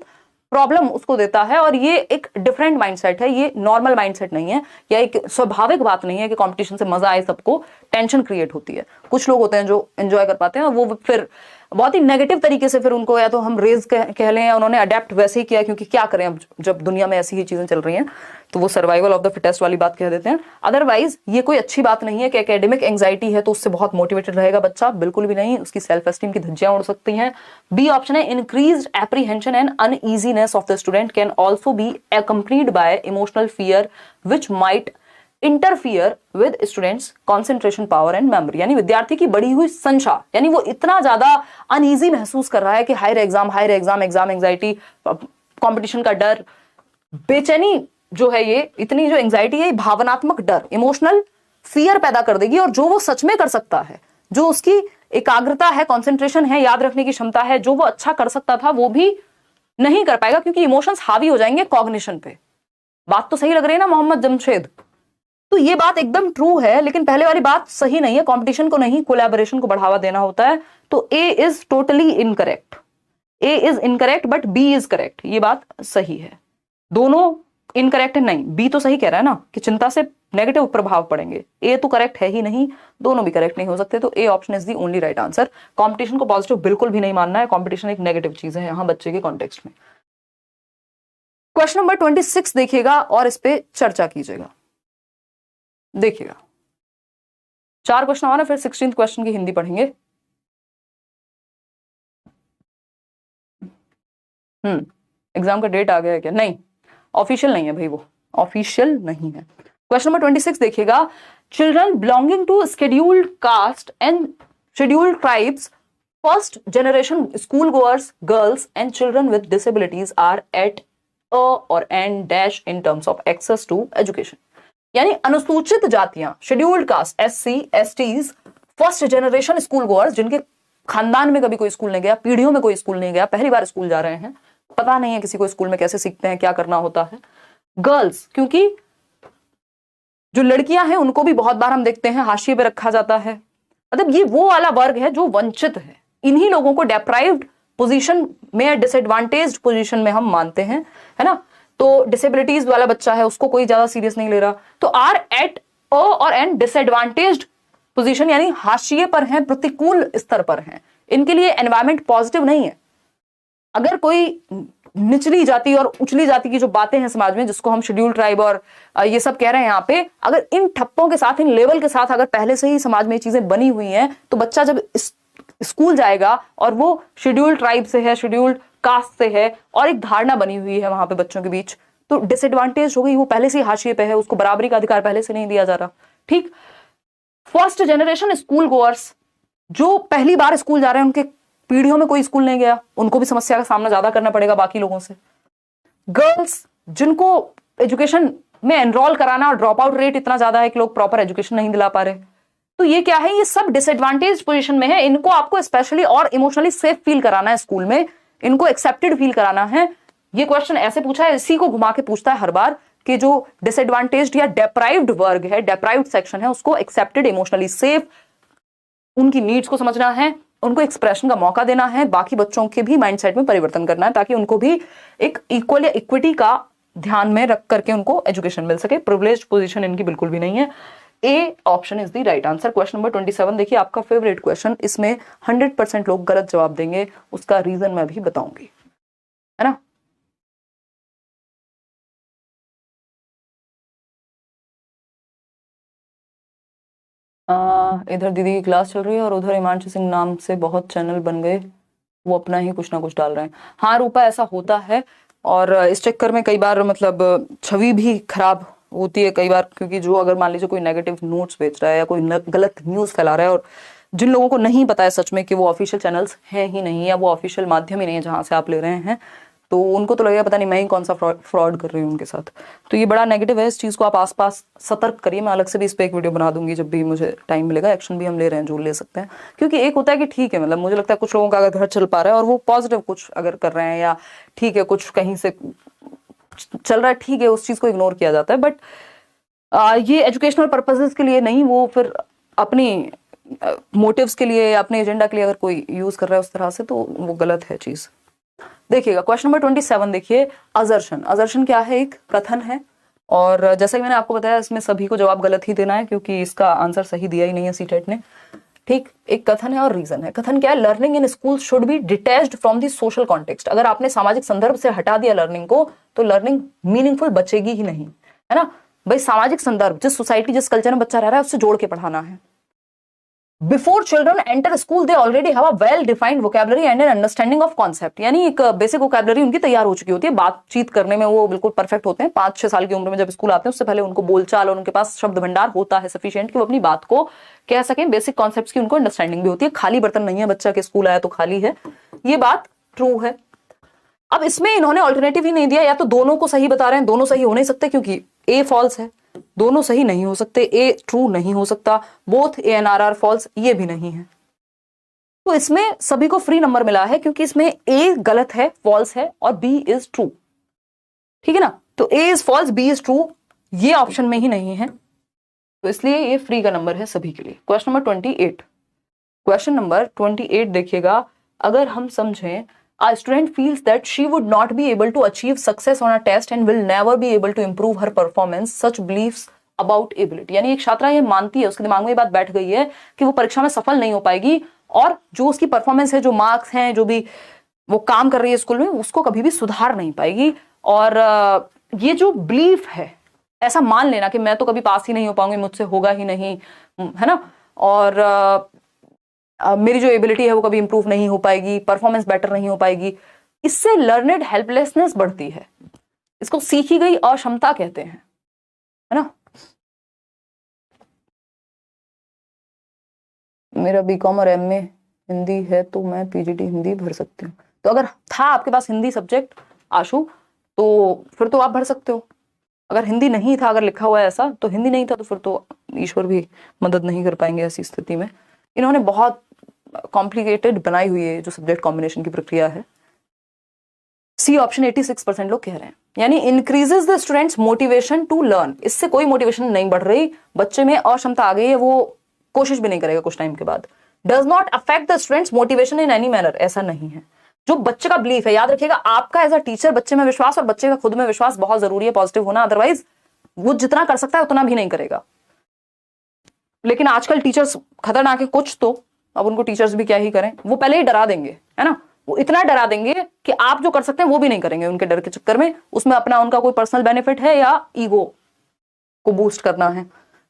प्रॉब्लम उसको देता है, और ये एक डिफरेंट माइंडसेट है, ये नॉर्मल माइंडसेट नहीं है, या एक स्वाभाविक बात नहीं है कि कंपटीशन से मजा आए सबको, टेंशन क्रिएट होती है। कुछ लोग होते हैं जो एंजॉय कर पाते हैं, और वो फिर बहुत ही नेगेटिव तरीके से फिर उनको या तो हम रेज कह लें, या उन्होंने अडेप्ट वैसे ही किया, क्योंकि क्या करें अब जब दुनिया में ऐसी ही चीजें चल रही हैं, तो वो सर्वाइवल ऑफ द फिटेस्ट वाली बात कह देते हैं। अदरवाइज ये कोई अच्छी बात नहीं है कि एकेडमिक एंजाइटी है तो उससे बहुत मोटिवेटेड रहेगा बच्चा, बिल्कुल भी नहीं, उसकी सेल्फ एस्टीम की धज्जियां उड़ सकती हैं। बी ऑप्शन है, increased apprehension and uneasiness of the student can also be accompanied by emotional fear which might interfere with students concentration power and memory, यानी विद्यार्थी की बढ़ी हुई संशा, यानी वो इतना ज्यादा अनईजी महसूस कर रहा है कि higher exam exam anxiety, competition का डर, बेचैनी जो है, ये इतनी जो एंजाइटी है, भावनात्मक डर, इमोशनल फियर पैदा कर देगी, और जो वो सच में कर सकता है, जो उसकी एकाग्रता है, कंसंट्रेशन है, याद रखने की क्षमता है, जो वो अच्छा कर सकता था वो भी नहीं कर पाएगा, क्योंकि इमोशंस हावी हो जाएंगे कॉग्निशन पे। बात तो सही लग रही है ना मोहम्मद जमशेद? तो ये बात एकदम ट्रू है, लेकिन पहले वाली बात सही नहीं है, कंपटीशन को नहीं, कोलैबोरेशन को बढ़ावा देना होता है। तो A is totally incorrect, A is incorrect but B is correct, ये बात सही है। दोनों इनकरेक्ट नहीं, बी तो सही कह रहा है ना कि चिंता से नेगेटिव प्रभाव पड़ेंगे, ए तो करेक्ट है ही नहीं, दोनों भी करेक्ट नहीं हो सकते, तो A option is the only right answer. Competition को पॉजिटिव बिल्कुल भी नहीं मानना है, कंपटीशन एक नेगेटिव चीज है यहां बच्चे के कॉन्टेक्स्ट में। क्वेश्चन नंबर 26 देखिएगा और इस पे चर्चा कीजिएगा। देखिएगा, 4 क्वेश्चन और फिर 16th क्वेश्चन की हिंदी पढ़ेंगे। एग्जाम का डेट आ गया है क्या? नहीं, ऑफिशियल नहीं है भाई, वो ऑफिशियल नहीं है। क्वेश्चन नंबर 26 देखिएगा, children belonging to scheduled caste and scheduled tribes first generation school goers girls and children with disabilities are at a or and dash in terms of access to education. यानी अनुसूचित जातियां, scheduled caste, SC STs, first generation school goers, जिनके खानदान में कभी कोई school नहीं गया, पीढ़ियों में कोई स्कूल नहीं गया, पहली बार स्कूल जा रहे हैं, पता नहीं है किसी को स्कूल में कैसे सीखते हैं, क्या करना होता है। गर्ल्स, क्योंकि जो लड़कियां हैं उनको भी बहुत बार हम देखते हैं हाशिए पे रखा जाता है, मतलब ये वो वाला वर्ग है जो वंचित है। इन्हीं लोगों को डेप्राइव्ड पोजीशन में, डिसएडवांटेज्ड पोजीशन में हम मानते हैं, है ना। तो डिसेबिलिटीज वाला बच्चा है, उसको कोई ज्यादा सीरियस नहीं ले रहा। तो आर एट अ और एन डिसएडवांटेज्ड पोजीशन, यानी हाशिए पर हैं, प्रतिकूल स्तर पर हैं, इनके लिए एनवायरमेंट पॉजिटिव नहीं है। अगर कोई निचली जाति और उचली जाति की जो बातें हैं समाज में, जिसको हम शेड्यूल ट्राइब और ये सब कह रहे हैं यहाँ पे, अगर इन ठप्पों के साथ, इन लेवल के साथ अगर पहले से ही समाज में ये चीजें बनी हुई हैं, तो बच्चा जब स्कूल जाएगा और वो शेड्यूल्ड ट्राइब से है, शेड्यूल्ड कास्ट से है, और एक धारणा बनी हुई है वहां पे बच्चों के बीच, तो डिसएडवांटेज हो गई, वो पहले से ही हाशिए पे है, उसको बराबरी का अधिकार पहले से नहीं दिया जा रहा। ठीक, फर्स्ट जनरेशन स्कूल गोअर्स, जो पहली बार स्कूल जा रहे हैं, उनके पीढ़ियों में कोई स्कूल नहीं गया, उनको भी समस्या का सामना ज्यादा करना पड़ेगा बाकी लोगों से। गर्ल्स, जिनको एजुकेशन में एनरोल कराना और ड्रॉप आउट रेट इतना ज्यादा है कि लोग प्रॉपर एजुकेशन नहीं दिला पा रहे, तो ये क्या है, ये सब डिसएडवांटेज पोजीशन में है। इनको आपको स्पेशली और इमोशनली सेफ फील कराना है स्कूल में, इनको एक्सेप्टेड फील कराना है। ये क्वेश्चन ऐसे पूछा है, इसी को घुमा के पूछता है हर बार, कि जो डिसएडवांटेज्ड या डेप्राइव्ड वर्ग है, डेप्राइव्ड सेक्शन है, उसको एक्सेप्टेड, इमोशनली सेफ, उनकी नीड्स को समझना है, उनको एक्सप्रेशन का मौका देना है, बाकी बच्चों के भी माइंडसेट में परिवर्तन करना है, ताकि उनको भी एक इक्वल या इक्विटी का ध्यान में रख करके उनको एजुकेशन मिल सके। प्रिविलेज्ड पोजीशन इनकी बिल्कुल भी नहीं है। A option is the right answer. Question number 27 देखिए, आपका फेवरेट क्वेश्चन, इसमें 100% लोग गलत जवाब देंगे, उसका रीजन मैं भी बताऊंगी, है ना। इधर दीदी की क्लास चल रही है और उधर हिमांशु सिंह नाम से बहुत चैनल बन गए, वो अपना ही कुछ ना कुछ डाल रहे हैं। हाँ रूपा, ऐसा होता है, और इस चक्कर में कई बार मतलब छवि भी खराब होती है कई बार, क्योंकि जो अगर मान लीजिए कोई नेगेटिव नोट्स बेच रहा है या कोई गलत न्यूज़ फैला रहा है, और जिन लोगों को नहीं पता है सच में कि वो ऑफिशियल चैनल्स हैं ही नहीं, या वो ऑफिशियल माध्यम ही नहीं है जहाँ से आप ले रहे हैं, तो उनको तो लगेगा पता नहीं मैं ही कौन सा फ्रॉड कर रही हूँ उनके साथ। तो ये बड़ा नेगेटिव है, इस चीज़ को आप आसपास सतर्क करिए। मैं अलग से भी इस पर एक वीडियो बना दूंगी जब भी मुझे टाइम मिलेगा। एक्शन भी हम ले रहे हैं जो ले सकते हैं, क्योंकि एक होता है कि ठीक है, मतलब मुझे लगता है कुछ लोगों का अगर घर चल पा रहा है और वो पॉजिटिव कुछ अगर कर रहे हैं, या ठीक है कुछ कहीं से चल रहा है, ठीक है, उस चीज़ को इग्नोर किया जाता है। बट ये एजुकेशनल पर्पसेस के लिए नहीं, वो फिर अपनी मोटिव्स के लिए, अपने एजेंडा के लिए अगर कोई यूज कर रहा है उस तरह से, तो वो गलत है चीज। देखिएगा क्वेश्चन नंबर 27 देखिए, अजर्शन। अजर्शन क्या है, एक कथन है, और जैसा कि मैंने आपको बताया इसमें सभी को जवाब गलत ही देना है, क्योंकि इसका आंसर सही दिया ही नहीं है सीटेट ने। ठीक, एक कथन है और रीजन है। कथन क्या है, learning in school should be detached from the social context. अगर आपने सामाजिक संदर्भ से हटा दिया लर्निंग को, तो लर्निंग मीनिंगफुल बचेगी ही नहीं, है ना। भाई सामाजिक संदर्भ, जिस सोसाइटी जिस कल्चर में बच्चा रह रहा है उससे जोड़ के पढ़ाना है। Before children enter school they already have a well defined vocabulary and an understanding of concept, यानी एक बेसिक वोकैबुलरी उनकी तैयार हो चुकी होती है, बातचीत करने में वो बिल्कुल परफेक्ट होते हैं। 5-6 साल की उम्र में जब स्कूल आते हैं उससे पहले उनको बोलचाल और उनके पास शब्द भंडार होता है सफिशिएंट कि वो अपनी बात को कह सकें। बेसिक कॉन्सेप्ट्स की उनको अंडरस्टैंडिंग भी होती है। खाली बर्तन नहीं है बच्चा के स्कूल आया तो खाली है, ये बात ट्रू है। अब इसमें इन्होंने ऑल्टरनेटिव ही नहीं दिया, या तो दोनों को सही बता रहे हैं, दोनों सही हो नहीं सकते क्योंकि ए फॉल्स है, दोनों सही नहीं हो सकते, ए ट्रू नहीं हो सकता, both A and R false, ये भी नहीं है। तो इसमें सभी को फ्री नंबर मिला है, क्योंकि इसमें ए गलत है, फॉल्स है, और बी इज ट्रू। ठीक है ना, तो A is false, B is true, ये ऑप्शन में ही नहीं है, तो इसलिए ये फ्री का नंबर है सभी के लिए। Question number 28। क्वेश्चन नंबर 28 देखिएगा, अगर हम समझें, a student feels that she would not be able to achieve success on a test and will never be able to improve her performance, such beliefs about ability। यानी एक छात्रा ये मानती है, उसके दिमाग में ये बात बैठ गई है कि वो परीक्षा में सफल नहीं हो पाएगी, और जो उसकी परफॉर्मेंस है, जो मार्क्स हैं, जो भी वो काम कर रही है स्कूल में, उसको कभी भी सुधार नहीं पाएगी। और ये जो बिलीफ है, ऐसा मान लेना कि मैं तो कभी पास ही नहीं हो पाऊंगी, मुझसे होगा ही नहीं, है ना, और मेरी जो एबिलिटी है वो कभी इंप्रूव नहीं हो पाएगी, परफॉर्मेंस बेटर नहीं हो पाएगी, इससे लर्नेड हेल्पलेसनेस बढ़ती है। इसको सीखी गई अक्षमता कहते हैं, है ना। मेरा बीकॉम और एमए हिंदी है तो मैं पीजीटी हिंदी भर सकती हूँ। तो अगर था आपके पास हिंदी सब्जेक्ट आशु, तो फिर तो आप भर सकते हो। अगर हिंदी नहीं था, अगर लिखा हुआ है ऐसा, तो हिंदी नहीं था, तो फिर तो ईश्वर भी मदद नहीं कर पाएंगे ऐसी स्थिति में। इन्होंने बहुत कॉम्प्लिकेटेड बनाई हुई है जो सब्जेक्ट कॉम्बिनेशन की प्रक्रिया है। सी ऑप्शन 86% लोग कह रहे हैं, यानी increases the students motivation to learn. इससे कोई मोटिवेशन नहीं बढ़ रही, बच्चे में अक्षमता आ गई है, वो कोशिश भी नहीं करेगा कुछ टाइम के बाद। Does not affect the students motivation in any manner, ऐसा नहीं है। जो बच्चे का बिलीफ है, याद रखिएगा, आपका एज अ टीचर बच्चे में विश्वास और बच्चे का खुद में विश्वास बहुत जरूरी है, पॉजिटिव होना, अदरवाइज वो जितना कर सकता है उतना भी नहीं करेगा। लेकिन आजकल टीचर्स खतरनाक है कुछ तो, अब उनको टीचर्स भी क्या ही करें, वो पहले ही डरा देंगे, है ना, वो इतना डरा देंगे कि आप जो कर सकते हैं वो भी नहीं करेंगे उनके डर के चक्कर में। उसमें अपना उनका कोई पर्सनल बेनिफिट है या ईगो को बूस्ट करना है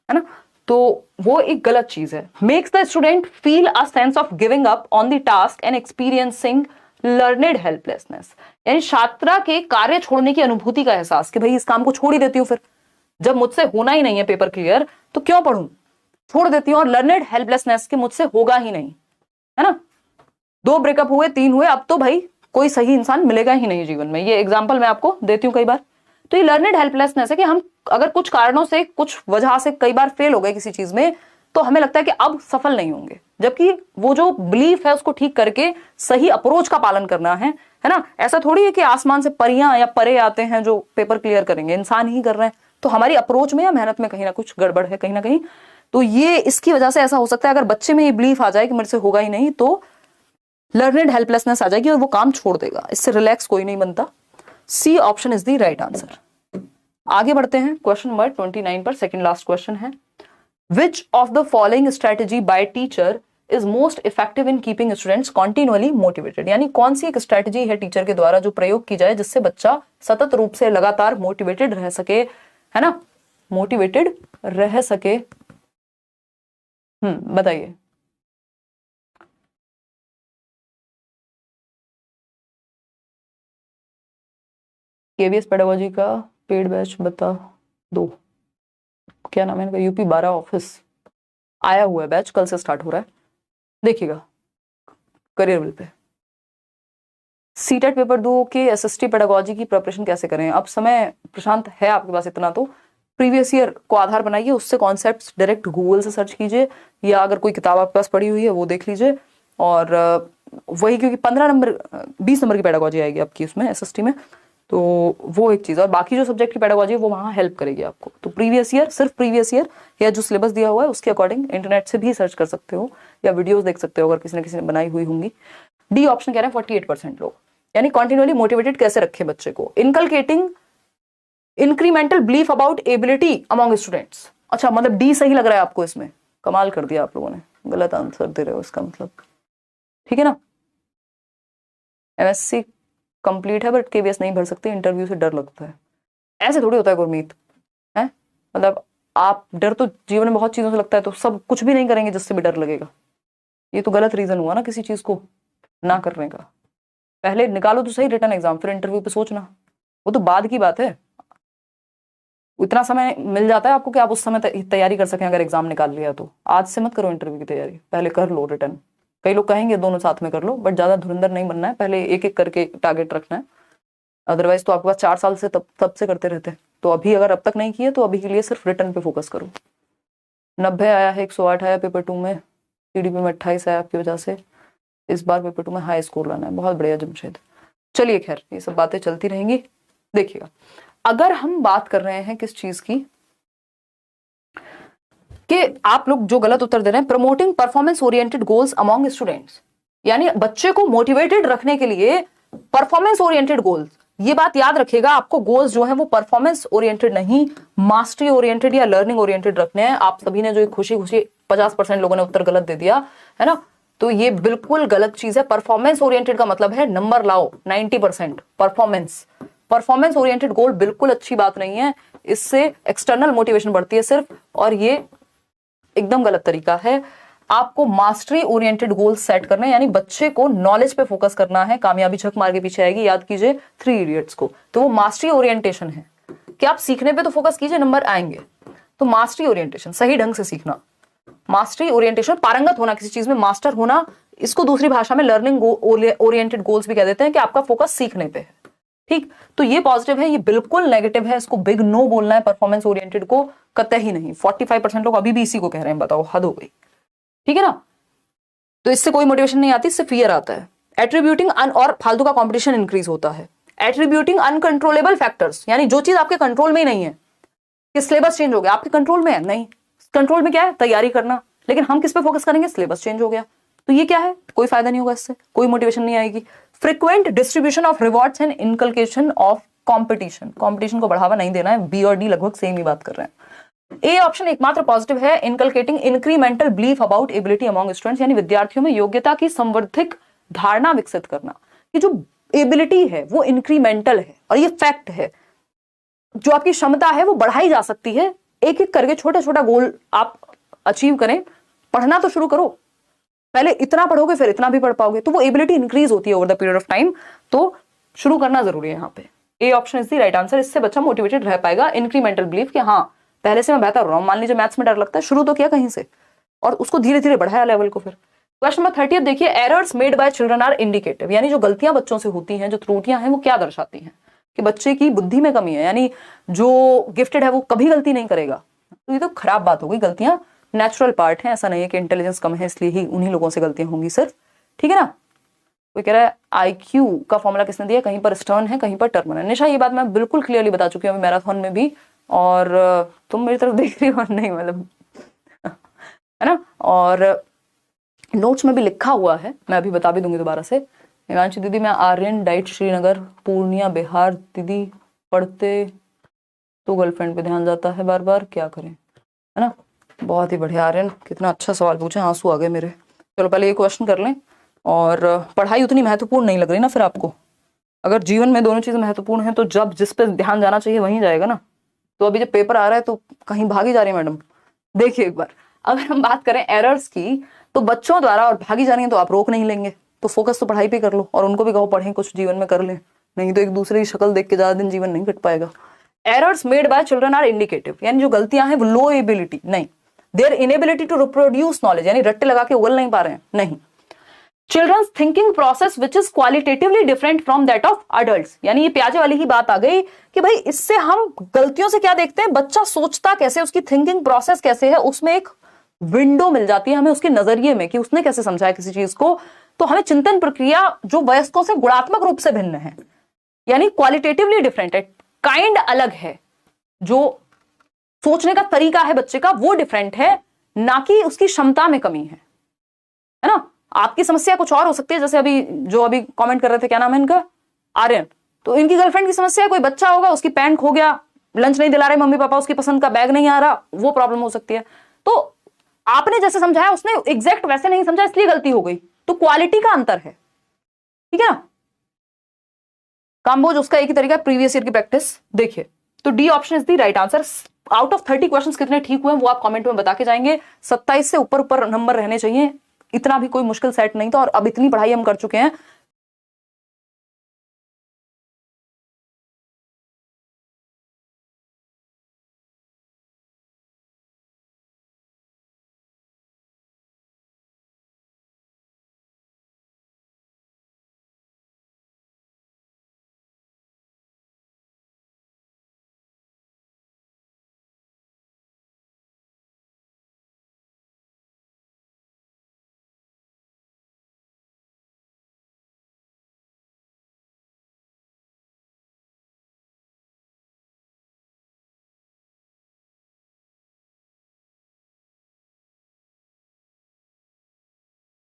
ना, तो वो एक गलत चीज है। Makes the student feel a sense of giving up on the task and experiencing learned helplessness, यानी छात्रा के कार्य छोड़ने की अनुभूति का एहसास कि भाई इस काम को छोड़ ही देती हूँ, फिर जब मुझसे होना ही नहीं है पेपर क्लियर तो क्यों पढ़ूं, छोड़ देती हूँ। और लर्नेड हेल्पलेसनेस कि मुझसे होगा ही नहीं, है ना, 2 ब्रेकअप हुए, 3 हुए, अब तो भाई कोई सही इंसान मिलेगा ही नहीं जीवन में। ये एग्जाम्पल मैं आपको देती हूँ कई बार। तो ये लर्नेड हेल्पलेसनेस है कि हम अगर कुछ कारणों से, कुछ वजह से कई बार फेल हो गए किसी चीज में, तो हमें लगता है कि अब सफल नहीं होंगे, जबकि वो जो बिलीफ है उसको ठीक करके सही अप्रोच का पालन करना है ना। ऐसा थोड़ी है कि आसमान से परियां या परे आते हैं जो पेपर क्लियर करेंगे, इंसान ही कर रहे हैं। तो हमारी अप्रोच में या मेहनत में कहीं ना कुछ गड़बड़ है, कहीं ना कहीं। तो ये इसकी वजह से ऐसा हो सकता है, अगर बच्चे में ये बिलीफ आ जाए कि मेरे से होगा ही नहीं, तो लर्नेड हेल्पलेसनेस आ जाएगी और वो काम छोड़ देगा। इससे रिलैक्स कोई नहीं बनता। C option is the right answer. आगे बढ़ते हैं क्वेश्चन नंबर 29 पर, सेकंड लास्ट क्वेश्चन है, which of the following strategy by teacher is most effective in keeping students continually motivated, यानी कौन सी एक स्ट्रेटेजी है टीचर के द्वारा जो प्रयोग की जाए जिससे बच्चा सतत रूप से लगातार मोटिवेटेड रह सके, है ना, मोटिवेटेड रह सके। बताइए। केवीएस पेडागोजी का पेड बैच बता दो, क्या नाम है इनका, यूपी 12 ऑफिस आया हुआ है बैच, कल से स्टार्ट हो रहा है, देखिएगा career will pay. CTET paper 2 के एसएसटी पेडागोजी की प्रिपरेशन कैसे करें? अब समय प्रशांत है आपके पास इतना, तो प्रीवियस ईयर को आधार बनाइए, उससे कॉन्सेप्ट्स डायरेक्ट गूगल से सर्च कीजिए, या अगर कोई किताब आपके पास पड़ी हुई है वो देख लीजिए, और वही, क्योंकि 15 नंबर 20 नंबर की पेडागोजी आएगी आपकी उसमें एसएसटी में, तो वो एक चीज़। और बाकी जो सब्जेक्ट की पेडागोजी है वो वहाँ हेल्प करेगी आपको। तो प्रीवियस ईयर, सिर्फ प्रीवियस ईयर या जो सिलेबस दिया हुआ है उसके अकॉर्डिंग इंटरनेट से भी सर्च कर सकते हो, या वीडियोस देख सकते हो अगर किसी न किसी ने बनाई हुई होंगी। डी ऑप्शन कह रहे हैं 48% लोग, यानी कॉन्टिन्यूअली मोटिवेटेड कैसे रखे बच्चे को, inculcating incremental belief about ability among students. अच्छा, मतलब डी सही लग रहा है आपको इसमें, कमाल कर दिया आप लोगों ने, गलत आंसर दे रहे हो इसका मतलब, ठीक है ना। एमएससी कंप्लीट है बट केवीएस नहीं भर सकते, इंटरव्यू से डर लगता है। ऐसे थोड़ी होता है गुरमीत, है मतलब आप, डर तो जीवन में बहुत चीजों से लगता है, तो सब कुछ भी नहीं करेंगे जिससे भी डर लगेगा, ये तो गलत रीजन हुआ ना किसी चीज को ना करने का। पहले निकालो तो सही रिटर्न एग्जाम, फिर इंटरव्यू पे सोचना, वो तो बाद की बात है। इतना समय मिल जाता है आपको कि आप उस समय तैयारी कर सकें, अगर एग्जाम निकाल लिया तो आज से मत करो इंटरव्यू की तैयारी, पहले कर लो रिटर्न। कई लोग कहेंगे दोनों साथ में कर लो, बट ज्यादा धुरंधर नहीं बनना है, पहले एक एक करके टारगेट रखना है, अदरवाइज तो आपके पास 4 साल से तब से करते रहते हैं। तो अभी अगर अब तक नहीं किए तो अभी के लिए सिर्फ रिटर्न पे फोकस करो। 90 आया है, 108 आया पेपर 2 में, टीडीपी में 28 आया आपकी वजह से, इस बार पेपर 2 में हाई स्कोर लाना है, बहुत बढ़िया जमशेद। चलिए खैर, ये सब बातें चलती रहेंगी। देखिएगा, अगर हम बात कर रहे हैं किस चीज की, कि आप लोग जो गलत उत्तर दे रहे हैं, promoting performance oriented goals among students, यानी बच्चे को मोटिवेटेड रखने के लिए परफॉर्मेंस ओरिएंटेड गोल्स। ये बात याद रखिएगा, आपको गोल्स जो है वो परफॉर्मेंस ओरिएंटेड नहीं, मास्टरी ओरिएंटेड या लर्निंग ओरिएंटेड रखने हैं। आप सभी ने जो खुशी खुशी 50% लोगों ने उत्तर गलत दे दिया है ना, तो ये बिल्कुल गलत चीज है। परफॉर्मेंस ओरिएंटेड का मतलब है नंबर लाओ 90%, परफॉर्मेंस ओरिएंटेड गोल बिल्कुल अच्छी बात नहीं है, इससे एक्सटर्नल मोटिवेशन बढ़ती है सिर्फ, और ये एकदम गलत तरीका है। आपको मास्टरी ओरिएंटेड गोल सेट करना है, यानी बच्चे को नॉलेज पे फोकस करना है। कामयाबी झक मार के पीछे आएगी, याद कीजिए 3 इडियट्स को, तो वो मास्टरी ओरिएंटेशन है कि आप सीखने पे तो फोकस कीजिए, नंबर आएंगे। तो मास्टरी ओरिएंटेशन, सही ढंग से सीखना, मास्टरी ओरिएंटेशन, पारंगत होना किसी चीज में, मास्टर होना, इसको दूसरी भाषा में लर्निंग ओरिएंटेड गोल्स भी कह देते हैं कि आपका फोकस सीखने पे है। ठीक, तो ये पॉजिटिव है, ये बिल्कुल नेगेटिव है, इसको बिग नो बोलना है परफॉर्मेंस ओरिएंटेड को, कतई ही नहीं। 45% लोग अभी भी इसी को कह रहे हैं, बताओ हद हो गई। ठीक है ना, तो इससे कोई मोटिवेशन नहीं आती, इससे फियर आता है। एट्रीब्यूटिंग और फालतू का कंपटीशन इंक्रीज होता है। एट्रीब्यूटिंग अनकंट्रोलेबल फैक्टर्स, यानी जो चीज आपके कंट्रोल में ही नहीं है, कि सिलेबस चेंज हो गया, आपके कंट्रोल में है नहीं, कंट्रोल में क्या है, तैयारी करना, लेकिन हम किस पे फोकस करेंगे, सिलेबस चेंज हो गया, तो ये क्या है, कोई फायदा नहीं होगा, इससे कोई मोटिवेशन नहीं आएगी। Frequent distribution of rewards and inculcation of competition, competition को बढ़ावा नहीं देना है। बी और डी लगभग सेम ही बात कर रहे हैं। ए ऑप्शन एकमात्र पॉजिटिव है, inculcating incremental belief about ability among students, यानी विद्यार्थियों में योग्यता की संवर्धित धारणा विकसित करना कि जो एबिलिटी है वो इंक्रीमेंटल है, और ये फैक्ट है, जो आपकी क्षमता है वो बढ़ाई जा सकती है, एक एक करके छोटा छोटा गोल आप अचीव करें। पढ़ना तो शुरू करो, पहले इतना पढ़ोगे फिर इतना भी पढ़ पाओगे, तो वो एबिलिटी इंक्रीज होती है over the period of time, तो शुरू करना जरूरी है यहाँ पे। A option is the right answer, इससे बच्चा मोटिवेटेड रह पाएगा। इंक्रीमेंटल बिलीफ कि हाँ पहले से मैं बेहतर हो रहा हूँ, मान लीजिए मैथ्स में डर लगता है, शुरू तो किया कहीं से और उसको धीरे धीरे बढ़ाया लेवल को। फिर क्वेश्चन नंबर 30 देखिए, errors made by children are indicative, यानी जो गलतियां बच्चों से होती हैं, जो त्रुटियां हैं, वो क्या दर्शाती हैं कि बच्चे की बुद्धि में कमी है, यानी जो गिफ्टेड है वो कभी गलती नहीं करेगा, तो ये तो खराब बात हो गई। गलतियां नेचुरल पार्ट है, ऐसा नहीं है कि इंटेलिजेंस कम है इसलिए ही उन्हीं लोगों से गलतियां होंगी सिर्फ। ठीक है ना, कोई कह रहा है IQ का फॉर्मूला किसने दिया, कहीं पर स्टर्न है कहीं पर टर्मन है। निशा ये बात मैं बिल्कुल क्लियरली बता चुकी हूँ मैराथन में भी, और तुम मेरी तरफ देख रही हो नहीं, मतलब है ना, और नोट्स में भी लिखा हुआ है, मैं अभी बता भी दूंगी दोबारा से। हिमांशी दीदी मैं आर्यन डाइट श्रीनगर पूर्णिया बिहार, दीदी पढ़ते तो गर्लफ्रेंड पे ध्यान जाता है बार बार, क्या करें, है ना। बहुत ही बढ़िया आर्यन, कितना अच्छा सवाल पूछे, आंसू आ गए मेरे। चलो पहले ये क्वेश्चन कर लें, और पढ़ाई उतनी महत्वपूर्ण नहीं लग रही ना फिर आपको, अगर जीवन में दोनों चीजें महत्वपूर्ण हैं तो जब जिस पे ध्यान जाना चाहिए वहीं जाएगा ना। तो अभी जब पेपर आ रहा है तो कहीं भागी जा रही है मैडम। देखिए एक बार, अगर हम बात करें एरर्स की, तो बच्चों द्वारा और भागी जा रही है तो आप रोक नहीं लेंगे, तो फोकस तो पढ़ाई पे कर लो, और उनको भी कहो पढ़ें, कुछ जीवन में कर लें, नहीं तो एक दूसरे की शक्ल देख के ज्यादा दिन जीवन नहीं कट पाएगा। Errors made by children are indicative, यानी जो गलतियां हैं वो लो एबिलिटी नहीं, their inability to reproduce knowledge, यानी रट्टे लगा के उगल नहीं पा रहे हैं, नहीं। Children's thinking process which is qualitatively different from that of adults, यानी ये प्याजे वाली ही बात आ गई कि भाई इससे हम गलतियों से क्या देखते हैं, बच्चा सोचता कैसे, उसकी थिंकिंग प्रोसेस कैसे है, उसमें एक विंडो मिल जाती है हमें उसके नजरिए में कि उसने कैसे समझा है किसी चीज को। तो हमें चिंतन प्रक्रिया जो वयस्कों से गुणात्मक रूप से भिन्न है, यानी क्वालिटेटिवली डिफरेंट है, काइंड अलग है, जो सोचने का तरीका है बच्चे का वो डिफरेंट है, ना कि उसकी क्षमता में कमी है ना। आपकी समस्या कुछ और हो सकती है, जैसे अभी जो अभी कमेंट कर रहे थे, क्या नाम है इनका, आर्यन, तो इनकी गर्लफ्रेंड की समस्या, कोई बच्चा होगा उसकी पैंट खो गया, लंच नहीं दिला रहे मम्मी पापा, उसकी पसंद का बैग नहीं आ रहा, वो प्रॉब्लम हो सकती है। तो आपने जैसे समझाया उसने एग्जैक्ट वैसे नहीं समझा, इसलिए गलती हो गई, तो क्वालिटी का अंतर है। ठीक है ना, काम्बोज उसका एक ही तरीका, प्रीवियस ईयर की प्रैक्टिस। देखिए तो D option is the right answer. Out of 30 questions कितने ठीक हुए वो आप कमेंट में बता के जाएंगे। 27 से ऊपर ऊपर नंबर रहने चाहिए, इतना भी कोई मुश्किल सेट नहीं था, और अब इतनी पढ़ाई हम कर चुके हैं